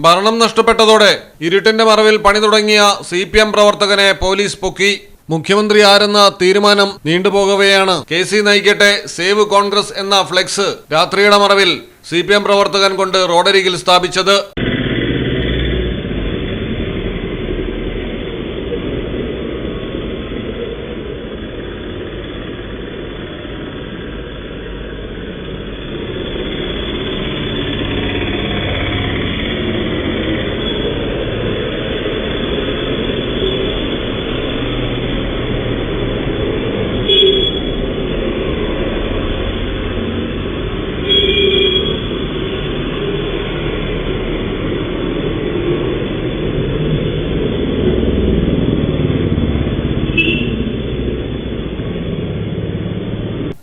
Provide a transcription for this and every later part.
ഭരണം നഷ്ടപ്പെട്ടതോടെ ഇരുട്ടിന്റെ മറവിൽ പണി തുടങ്ങിയ CPM പ്രവർത്തകനെ പോലീസ് പൊക്കി. മുഖ്യമന്ത്രി ആരെന്ന തീരുമാനം നീണ്ടുപോകവെയാണ് KC നയിക്കട്ടെ സേവ് കോൺഗ്രസ് എന്ന ഫ്ലെക്സ് രാത്രിയുടെ മറവിൽ CPM പ്രവർത്തകൻ കൊണ്ട് റോഡരികിൽ സ്ഥാപിച്ചത്.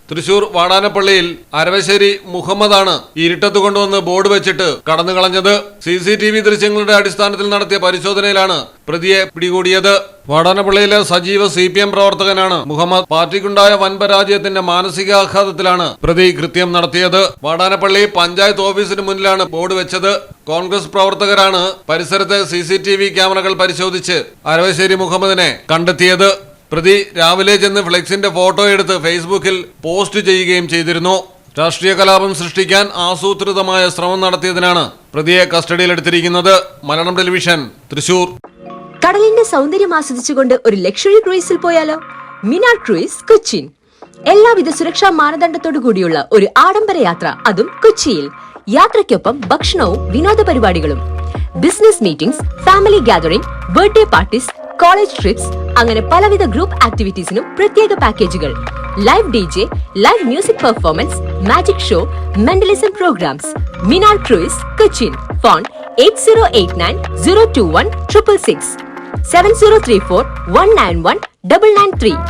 തൃശൂർ വാടാനപ്പള്ളിയിൽ അരവശ്ശേരി മുഹമ്മദാണ് ഇരുട്ടത്ത് കൊണ്ടുവന്ന് ബോർഡ് വെച്ചിട്ട് കടന്നു കളഞ്ഞത്. CCTV ദൃശ്യങ്ങളുടെ അടിസ്ഥാനത്തിൽ നടത്തിയ പരിശോധനയിലാണ് പ്രതിയെ പിടികൂടിയത്. വാടാനപ്പള്ളിയിലെ സജീവ CPM പ്രവർത്തകനാണ് മുഹമ്മദ്. പാർട്ടിക്കുണ്ടായ വൻ പരാജയത്തിന്റെ മാനസികാഘാതത്തിലാണ് പ്രതി കൃത്യം നടത്തിയത്. വാടാനപ്പള്ളി പഞ്ചായത്ത് ഓഫീസിന് മുന്നിലാണ് ബോർഡ് വെച്ചത്. കോൺഗ്രസ് പ്രവർത്തകരാണ് പരിസരത്തെ CCTV ക്യാമറകൾ പരിശോധിച്ച് അരവശ്ശേരി മുഹമ്മദിനെ കണ്ടെത്തിയത്. പ്രതി രാവിലെ ചെന്ന് ഫ്ലെക്സിന്റെ ഫോട്ടോ എടുത്ത് ഫേസ്ബുക്കിൽ പോസ്റ്റ് ചെയ്യുകയും ചെയ്തിരുന്നു. രാഷ്ട്രീയ കലാപം സൃഷ്ടിക്കാൻ ആസൂത്രിതമായ ശ്രമം നടത്തിയതിനാണ് പ്രതിയെ കസ്റ്റഡിയിലെടുത്തിരിക്കുന്നത്. മലയാളം ടെലിവിഷൻ, തൃശൂർ. കടലിന്റെ സൗന്ദര്യം ആസ്വദിച്ചുകൊണ്ട് ഒരു ലക്ഷറി ക്രൂയിസിൽ പോയാലോ? മിനാർ ക്രൂയിസ്, കൊച്ചിൻ. എല്ലാവിധ സുരക്ഷാ മാനദണ്ഡത്തോടു കൂടിയുള്ള ഒരു ആഡംബര യാത്ര, അതും കൊച്ചിയിൽ. യാത്രയ്ക്കൊപ്പം ഭക്ഷണവും വിനോദ പരിപാടികളും, business meetings, family gathering, birthday parties, college trips, അങ്ങനെ പലവിധ ഗ്രൂപ്പ് ആക്ടിവിറ്റീസിനും പ്രത്യേക പാക്കേജുകൾ. Live DJ, live music performance, magic show, mentalism programmes. Minar cruise, Cochin. Phone 8089 021 666 7034 191 993.